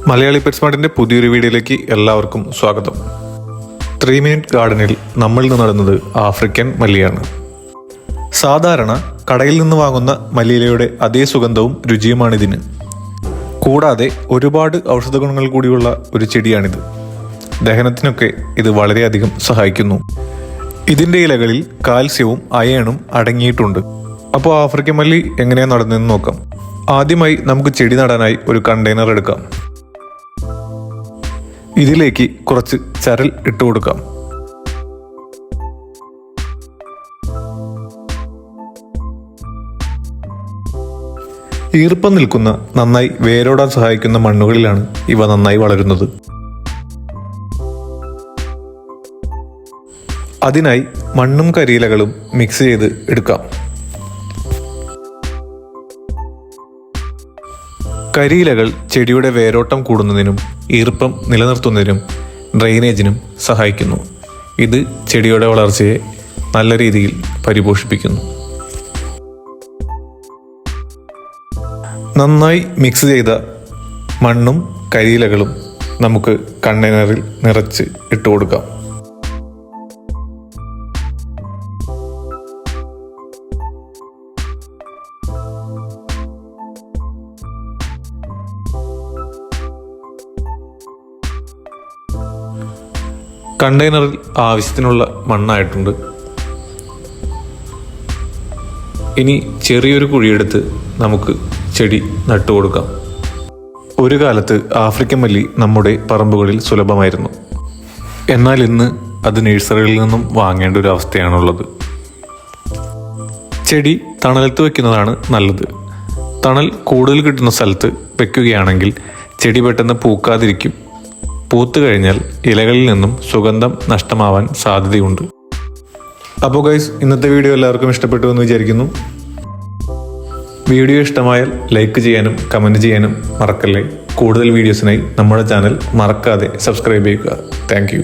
Malayali pet സ്മാർട്ടിന്റെ പുതിയൊരു വീഡിയോയിലേക്ക് എല്ലാവർക്കും സ്വാഗതം. 3 മിനിറ്റ് ഗാർഡനിൽ നമ്മൾ ഇന്ന് നടുന്നത് ആഫ്രിക്കൻ മല്ലിയാണ്. സാധാരണ കടയിൽ നിന്ന് വാങ്ങുന്ന മല്ലിയിലയുടെ അതേ സുഗന്ധവും രുചിയുമാണിതിന്. കൂടാതെ ഒരുപാട് ഔഷധ ഗുണങ്ങൾ കൂടിയുള്ള ഒരു ചെടിയാണിത്. ദഹനത്തിനൊക്കെ ഇത് വളരെയധികം സഹായിക്കുന്നു. ഇതിൻ്റെ ഇലകളിൽ കാൽസ്യവും അയണും അടങ്ങിയിട്ടുണ്ട്. അപ്പോൾ ആഫ്രിക്കൻ മല്ലി എങ്ങനെയാണ് നടുന്നതെന്ന് നോക്കാം. ആദ്യമായി നമുക്ക് ചെടി നടാനായി ഒരു കണ്ടെയ്നർ എടുക്കാം. ഇതിലേക്ക് കുറച്ച് ചരൽ ഇട്ട് കൊടുക്കാം. ഈർപ്പം നിൽക്കുന്ന നന്നായി വേരോടാൻ സഹായിക്കുന്ന മണ്ണുകളിലാണ് ഇവ നന്നായി വളരുന്നത്. അതിനായി മണ്ണും കരിയിലകളും മിക്സ് ചെയ്ത് എടുക്കാം. കരിയിലകൾ ചെടിയുടെ വേരോട്ടം കൂടുന്നതിനും ഈർപ്പം നിലനിർത്തുന്നതിനും ഡ്രെയിനേജിനും സഹായിക്കുന്നു. ഇത് ചെടിയുടെ വളർച്ചയെ നല്ല രീതിയിൽ പരിപോഷിപ്പിക്കുന്നു. നന്നായി മിക്സ് ചെയ്ത മണ്ണും കരിയിലകളും നമുക്ക് കണ്ടെയ്നറിൽ നിറച്ച് ഇട്ട് കൊടുക്കാം. കണ്ടെയ്നറിൽ ആവശ്യത്തിനുള്ള മണ്ണായിട്ടുണ്ട്. ഇനി ചെറിയൊരു കുഴിയെടുത്ത് നമുക്ക് ചെടി നട്ടുകൊടുക്കാം. ഒരു കാലത്ത് ആഫ്രിക്കൻ മല്ലി നമ്മുടെ പറമ്പുകളിൽ സുലഭമായിരുന്നു. എന്നാൽ ഇന്ന് അത് നഴ്സറികളിൽ നിന്നും വാങ്ങേണ്ട ഒരു അവസ്ഥയാണുള്ളത്. ചെടി തണലത്ത് വയ്ക്കുന്നതാണ് നല്ലത്. തണൽ കൂടുതൽ കിട്ടുന്ന സ്ഥലത്ത് വയ്ക്കുകയാണെങ്കിൽ ചെടി പെട്ടെന്ന് പൂക്കാതിരിക്കും. പൂത്തു കഴിഞ്ഞാൽ ഇലകളിൽ നിന്നും സുഗന്ധം നഷ്ടമാവാൻ സാധ്യതയുണ്ട്. അപ്പോൾ ഗൈസ്, ഇന്നത്തെ വീഡിയോ എല്ലാവർക്കും ഇഷ്ടപ്പെട്ടു എന്ന് വിചാരിക്കുന്നു. വീഡിയോ ഇഷ്ടമായാൽ ലൈക്ക് ചെയ്യാനും കമൻറ്റ് ചെയ്യാനും മറക്കല്ലേ. കൂടുതൽ വീഡിയോസിനായി നമ്മുടെ ചാനൽ മറക്കാതെ സബ്സ്ക്രൈബ് ചെയ്യുക. താങ്ക്